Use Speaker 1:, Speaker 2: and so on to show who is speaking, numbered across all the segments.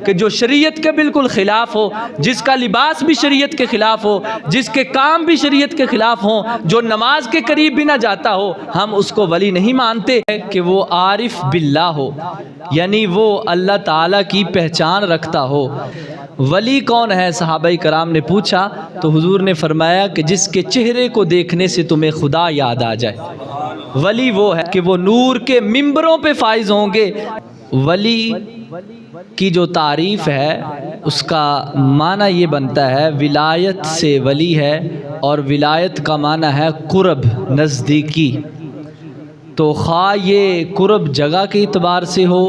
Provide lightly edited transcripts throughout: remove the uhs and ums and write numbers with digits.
Speaker 1: کہ جو شریعت کے بالکل خلاف ہو، جس کا لباس بھی شریعت کے خلاف ہو، جس کے کام بھی شریعت کے خلاف ہوں، جو نماز کے قریب بھی نہ جاتا ہو، ہم اس کو ولی نہیں مانتے کہ وہ عارف باللہ ہو، یعنی وہ اللہ تعالیٰ کی پہچان رکھتا ہو۔ ولی کون ہے؟ صحابہ کرام نے پوچھا تو حضور نے فرمایا کہ جس کے چہرے کو دیکھنے سے تمہیں خدا یاد آ جائے۔ ولی وہ ہے کہ وہ نور کے ممبروں پہ فائز ہوں گے۔ ولی کی جو تعریف ہے اس کا معنی یہ بنتا ہے، ولایت سے ولی ہے، اور ولایت کا معنی ہے قرب، نزدیکی۔ تو خواہ یہ قرب جگہ کے اعتبار سے ہو،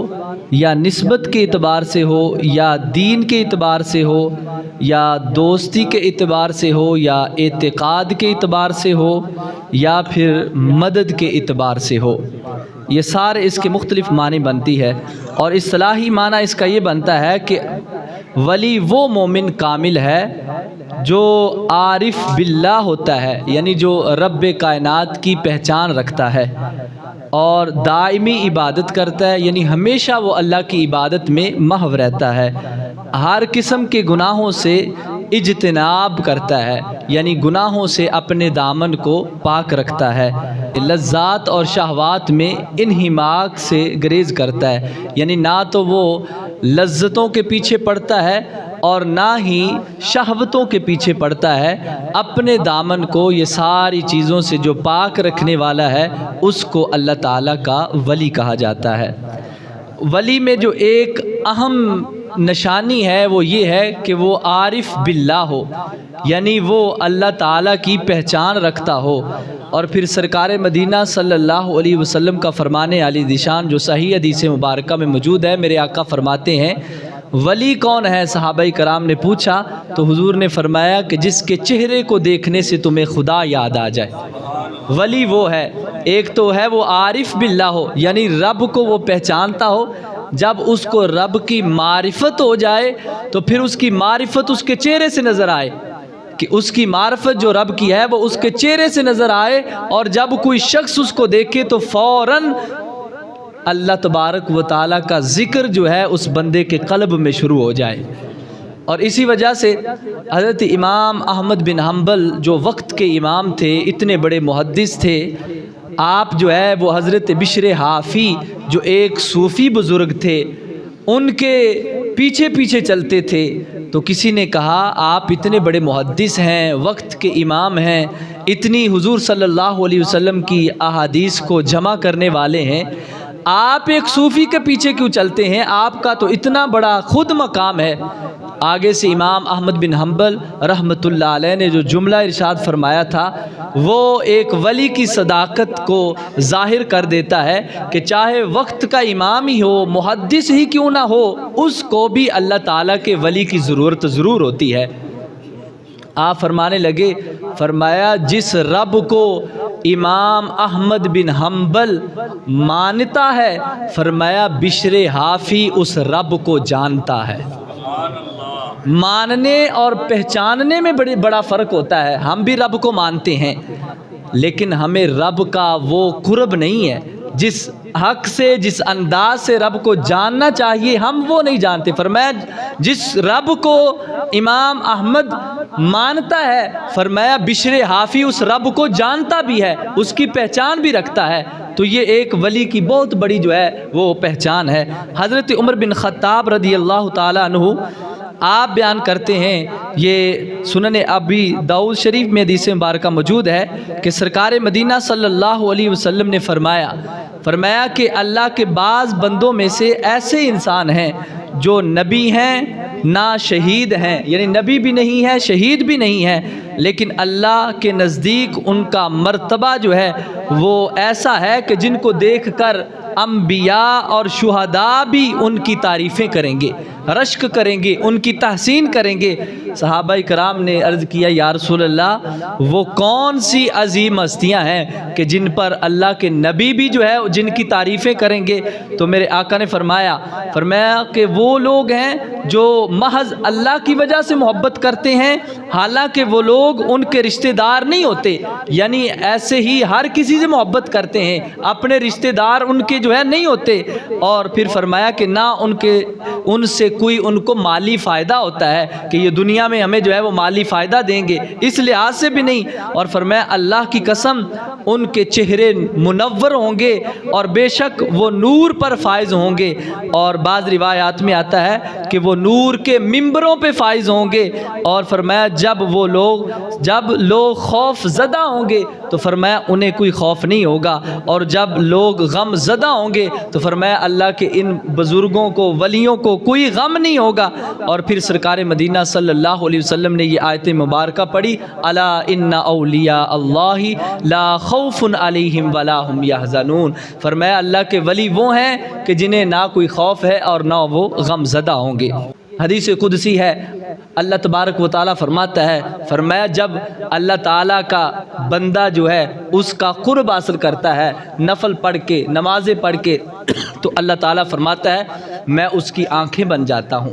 Speaker 1: یا نسبت کے اعتبار سے ہو، یا دین کے اعتبار سے ہو، یا دوستی کے اعتبار سے ہو، یا اعتقاد کے اعتبار سے ہو، یا پھر مدد کے اعتبار سے ہو، یہ سارے اس کے مختلف معنی بنتی ہے۔ اور اصطلاحی معنی اس کا یہ بنتا ہے کہ ولی وہ مومن کامل ہے جو عارف باللہ ہوتا ہے، یعنی جو رب کائنات کی پہچان رکھتا ہے اور دائمی عبادت کرتا ہے، یعنی ہمیشہ وہ اللہ کی عبادت میں محو رہتا ہے، ہر قسم کے گناہوں سے اجتناب کرتا ہے، یعنی گناہوں سے اپنے دامن کو پاک رکھتا ہے، لذات اور شہوات میں انہماک سے گریز کرتا ہے، یعنی نہ تو وہ لذتوں کے پیچھے پڑتا ہے اور نہ ہی شہوتوں کے پیچھے پڑتا ہے، اپنے دامن کو یہ ساری چیزوں سے جو پاک رکھنے والا ہے اس کو اللہ تعالیٰ کا ولی کہا جاتا ہے۔ ولی میں جو ایک اہم نشانی ہے وہ یہ ہے کہ وہ عارف باللہ ہو، یعنی وہ اللہ تعالیٰ کی پہچان رکھتا ہو۔ اور پھر سرکار مدینہ صلی اللہ علیہ وسلم کا فرمان عالی ذیشان جو صحیح حدیث مبارکہ میں موجود ہے، میرے آقا فرماتے ہیں ولی کون ہے؟ صحابہ کرام نے پوچھا تو حضور نے فرمایا کہ جس کے چہرے کو دیکھنے سے تمہیں خدا یاد آ جائے۔ ولی وہ ہے، ایک تو ہے وہ عارف باللہ ہو، یعنی رب کو وہ پہچانتا ہو، جب اس کو رب کی معرفت ہو جائے تو پھر اس کی معرفت اس کے چہرے سے نظر آئے، کہ اس کی معرفت جو رب کی ہے وہ اس کے چہرے سے نظر آئے، اور جب کوئی شخص اس کو دیکھے تو فوراً اللہ تبارک و تعالیٰ کا ذکر جو ہے اس بندے کے قلب میں شروع ہو جائے۔ اور اسی وجہ سے حضرت امام احمد بن حنبل جو وقت کے امام تھے، اتنے بڑے محدث تھے، آپ جو ہے وہ حضرت بشر حافی جو ایک صوفی بزرگ تھے ان کے پیچھے پیچھے چلتے تھے، تو کسی نے کہا آپ اتنے بڑے محدث ہیں، وقت کے امام ہیں، اتنی حضور صلی اللہ علیہ وسلم کی احادیث کو جمع کرنے والے ہیں، آپ ایک صوفی کے پیچھے کیوں چلتے ہیں؟ آپ کا تو اتنا بڑا خود مقام ہے۔ آگے سے امام احمد بن حنبل رحمۃ اللہ علیہ نے جو جملہ ارشاد فرمایا تھا وہ ایک ولی کی صداقت کو ظاہر کر دیتا ہے کہ چاہے وقت کا امام ہی ہو، محدث ہی کیوں نہ ہو، اس کو بھی اللہ تعالیٰ کے ولی کی ضرورت ضرور ہوتی ہے۔ آپ فرمانے لگے، فرمایا جس رب کو امام احمد بن حنبل مانتا ہے، فرمایا بشر حافی اس رب کو جانتا ہے۔ ماننے اور پہچاننے میں بڑا فرق ہوتا ہے۔ ہم بھی رب کو مانتے ہیں لیکن ہمیں رب کا وہ قرب نہیں ہے، جس حق سے جس انداز سے رب کو جاننا چاہیے ہم وہ نہیں جانتے۔ فرمایا جس رب کو امام احمد مانتا ہے، فرمایا بشر حافی اس رب کو جانتا بھی ہے، اس کی پہچان بھی رکھتا ہے۔ تو یہ ایک ولی کی بہت بڑی جو ہے وہ پہچان ہے۔ حضرت عمر بن خطاب رضی اللہ تعالیٰ عنہ آپ بیان کرتے ہیں، یہ سنن ابی داؤد شریف میں حدیث مبارکہ موجود ہے کہ سرکار مدینہ صلی اللہ علیہ وسلم نے فرمایا کہ اللہ کے بعض بندوں میں سے ایسے انسان ہیں جو نبی ہیں نہ شہید ہیں، یعنی نبی بھی نہیں ہے شہید بھی نہیں ہے، لیکن اللہ کے نزدیک ان کا مرتبہ جو ہے وہ ایسا ہے کہ جن کو دیکھ کر انبیاء اور شہداء بھی ان کی تعریفیں کریں گے، رشک کریں گے، ان کی تحسین کریں گے۔ صحابہ کرام نے عرض کیا یا رسول اللہ وہ کون سی عظیم ہستیاں ہیں کہ جن پر اللہ کے نبی بھی جو ہے جن کی تعریفیں کریں گے؟ تو میرے آقا نے فرمایا کہ وہ لوگ ہیں جو محض اللہ کی وجہ سے محبت کرتے ہیں، حالانکہ وہ لوگ ان کے رشتہ دار نہیں ہوتے، یعنی ایسے ہی ہر کسی سے محبت کرتے ہیں، اپنے رشتہ دار ان کے جو ہے نہیں ہوتے، اور پھر فرمایا کہ نہ ان سے کوئی ان کو مالی فائدہ ہوتا ہے کہ یہ دنیا میں ہمیں جو ہے وہ مالی فائدہ دیں گے، اس لحاظ سے بھی نہیں۔ اور فرمایا اللہ کی قسم ان کے چہرے منور ہوں گے اور بے شک وہ نور پر فائز ہوں گے، اور بعض روایات میں آتا ہے کہ وہ نور کے ممبروں پہ فائز ہوں گے۔ اور فرمایا جب لوگ خوف زدہ ہوں گے تو فرمایا انہیں کوئی خوف نہیں ہوگا، اور جب لوگ غم زدہ ہوں گے تو فرمایا اللہ کے ان بزرگوں کو، ولیوں کو کوئی غم نہیں ہوگا۔ اور پھر سرکار مدینہ صلی اللہ علیہ وسلم نے یہ آیت مبارکہ پڑھی، الا ان اولیاء اللہ لا خوف علیہم ولا هم یحزنون۔ فرمایا اللہ کے ولی وہ ہیں کہ جنہیں نہ کوئی خوف ہے اور نہ وہ غم زدہ ہوں گے۔ حدیث قدسی ہے، اللہ تبارک و تعالیٰ فرماتا ہے، فرمایا جب اللہ تعالیٰ کا بندہ جو ہے اس کا قرب حاصل کرتا ہے نفل پڑھ کے، نمازیں پڑھ کے، تو اللہ تعالیٰ فرماتا ہے میں اس کی آنکھیں بن جاتا ہوں،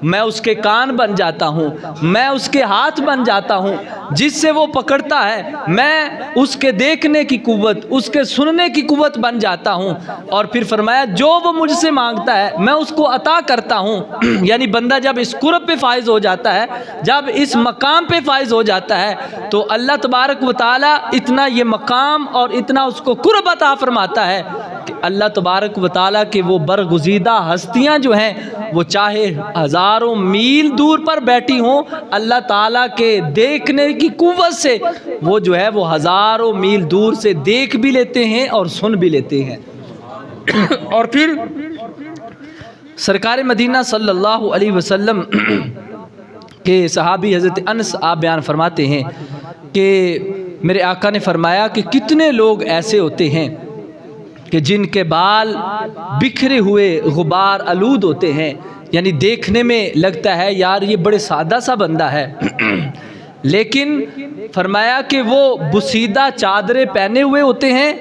Speaker 1: میں اس کے کان بن جاتا ہوں، میں اس کے ہاتھ بن جاتا ہوں، جس سے وہ پکڑتا ہے میں اس کے دیکھنے کی قوت، اس کے سننے کی قوت بن جاتا ہوں۔ اور پھر فرمایا جو وہ مجھ سے مانگتا ہے میں اس کو عطا کرتا ہوں۔ یعنی بندہ جب اس قرب پہ فائز ہو جاتا ہے، جب اس مقام پہ فائز ہو جاتا ہے، تو اللہ تبارک و تعالیٰ اتنا یہ مقام اور اتنا اس کو قرب عطا فرماتا ہے کہ اللہ تبارک و تعالیٰ کے وہ برگزیدہ ہستیاں جو ہیں وہ چاہے ہزاروں میل دور پر بیٹھی ہوں، اللہ تعالیٰ کے دیکھنے کی قوت سے وہ جو ہے وہ ہزاروں میل دور سے دیکھ بھی لیتے ہیں اور سن بھی لیتے ہیں۔ اور پھر سرکار مدینہ صلی اللہ علیہ وسلم کے صحابی حضرت انس آپ بیان فرماتے ہیں کہ میرے آقا نے فرمایا کہ کتنے لوگ ایسے ہوتے ہیں کہ جن کے بال بکھرے ہوئے غبار آلود ہوتے ہیں، یعنی دیکھنے میں لگتا ہے یار یہ بڑے سادہ سا بندہ ہے، لیکن فرمایا کہ وہ بسیدہ چادریں پہنے ہوئے ہوتے ہیں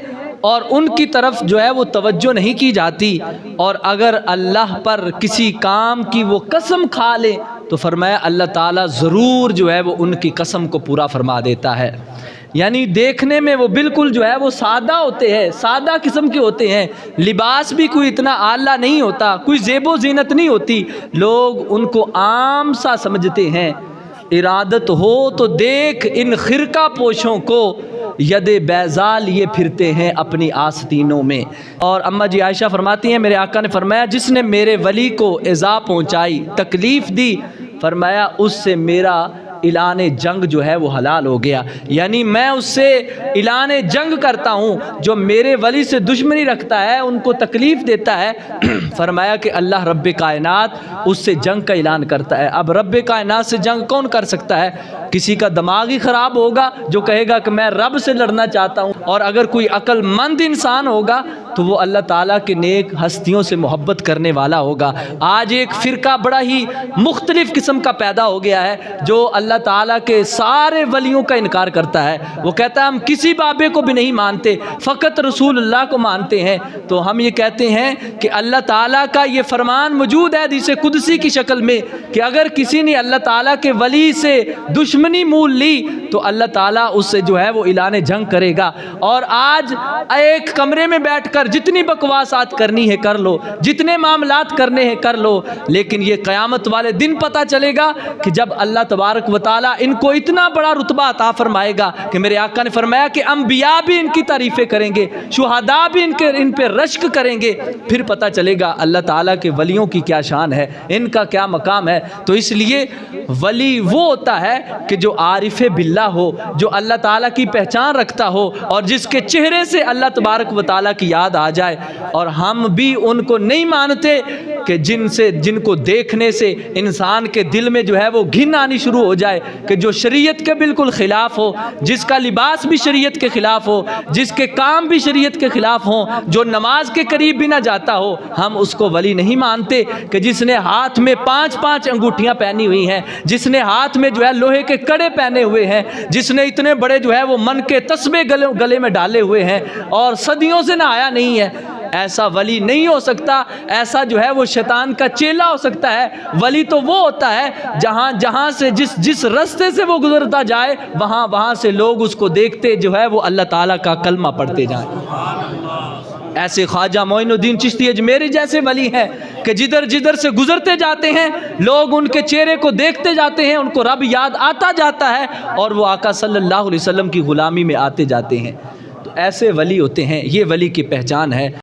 Speaker 1: اور ان کی طرف جو ہے وہ توجہ نہیں کی جاتی، اور اگر اللہ پر کسی کام کی وہ قسم کھا لے تو فرمایا اللہ تعالیٰ ضرور جو ہے وہ ان کی قسم کو پورا فرما دیتا ہے۔ یعنی دیکھنے میں وہ بالکل جو ہے وہ سادہ ہوتے ہیں، سادہ قسم کے ہوتے ہیں، لباس بھی کوئی اتنا اعلیٰ نہیں ہوتا، کوئی زیب و زینت نہیں ہوتی، لوگ ان کو عام سا سمجھتے ہیں۔ ارادت ہو تو دیکھ ان خرقہ پوشوں کو، ید بیضا لیے پھرتے ہیں اپنی آستینوں میں۔ اور اماں جی عائشہ فرماتی ہیں میرے آقا نے فرمایا جس نے میرے ولی کو ایذا پہنچائی، تکلیف دی، فرمایا اس سے میرا اعلان جنگ جو ہے وہ حلال ہو گیا۔ یعنی میں اس سے اعلان جنگ کرتا ہوں، جو میرے ولی سے دشمنی رکھتا ہے، ان کو تکلیف دیتا ہے، فرمایا کہ اللہ رب کائنات اس سے جنگ کا اعلان کرتا ہے۔ اب رب کائنات سے جنگ کون کر سکتا ہے؟ کسی کا دماغ ہی خراب ہوگا جو کہے گا کہ میں رب سے لڑنا چاہتا ہوں، اور اگر کوئی عقل مند انسان ہوگا تو وہ اللہ تعالیٰ کے نیک ہستیوں سے محبت کرنے والا ہوگا۔ آج ایک فرقہ بڑا ہی مختلف قسم کا پیدا ہو گیا ہے جو اللہ تعالیٰ کے سارے ولیوں کا انکار کرتا ہے۔ وہ کہتا ہے ہم کسی بابے کو بھی نہیں مانتے، فقط رسول اللہ کو مانتے ہیں۔ تو ہم یہ کہتے ہیں کہ اللہ تعالیٰ کا یہ فرمان موجود ہے حدیث قدسی کی شکل میں کہ اگر کسی نے اللہ تعالیٰ کے ولی سے دشمنی مول لی تو اللہ تعالیٰ اس سے جو ہے وہ اعلان جنگ کرے گا۔ اور آج ایک کمرے میں بیٹھ کر جتنی بکواسات کرنی ہے کر لو، جتنے معاملات کرنے ہیں کر لو، لیکن یہ قیامت والے دن پتہ چلے گا کہ جب اللہ تبارک و تعالیٰ ان کو اتنا بڑا رتبہ عطا فرمائے گا کہ میرے آقا نے فرمایا کہ انبیاء بھی ان کی تعریفیں کریں گے، شہداء بھی ان پہ رشک کریں گے، پھر پتہ چلے گا اللہ تعالیٰ کے ولیوں کی کیا شان ہے، ان کا کیا مقام ہے۔ تو اس لیے ولی وہ ہوتا ہے کہ جو عارف باللہ ہو، جو اللہ تعالیٰ کی پہچان رکھتا ہو، اور جس کے چہرے سے اللہ تبارک و تعالیٰ کی یاد آ جائے۔ اور ہم بھی ان کو نہیں مانتے کہ جن کو دیکھنے سے انسان کے دل میں جو ہے وہ گھن آنی شروع ہو جائے، کہ جو شریعت کے بالکل خلاف ہو، جس کا لباس بھی شریعت کے خلاف ہو، جس کے کام بھی شریعت کے خلاف ہوں، جو نماز کے قریب بھی نہ جاتا ہو، ہم اس کو ولی نہیں مانتے۔ کہ جس نے ہاتھ میں 5 انگوٹھیاں پہنی ہوئی ہیں، جس نے ہاتھ میں جو ہے لوہے کے کڑے پہنے ہوئے ہیں، جس نے اتنے بڑے جو ہے وہ من کے تسبے گلے میں ڈالے ہوئے ہیں اور صدیوں سے نہایا نہیں ہے، ایسا ولی نہیں ہو سکتا۔ ایسا جو ہے وہ شیطان کا چیلا ہو سکتا ہے۔ ولی تو وہ ہوتا ہے جہاں سے جس رستے سے وہ گزرتا جائے وہاں سے لوگ اس کو دیکھتے جو ہے وہ اللہ تعالیٰ کا کلمہ پڑھتے جائیں۔ ایسے خواجہ معین الدین چشتی اجمیری جیسے ولی ہیں کہ جدھر جدھر سے گزرتے جاتے ہیں لوگ ان کے چہرے کو دیکھتے جاتے ہیں، ان کو رب یاد آتا جاتا ہے اور وہ آقا صلی اللہ علیہ وسلم کی غلامی میں آتے جاتے ہیں۔ تو ایسے ولی ہوتے ہیں، یہ ولی کی پہچان ہے۔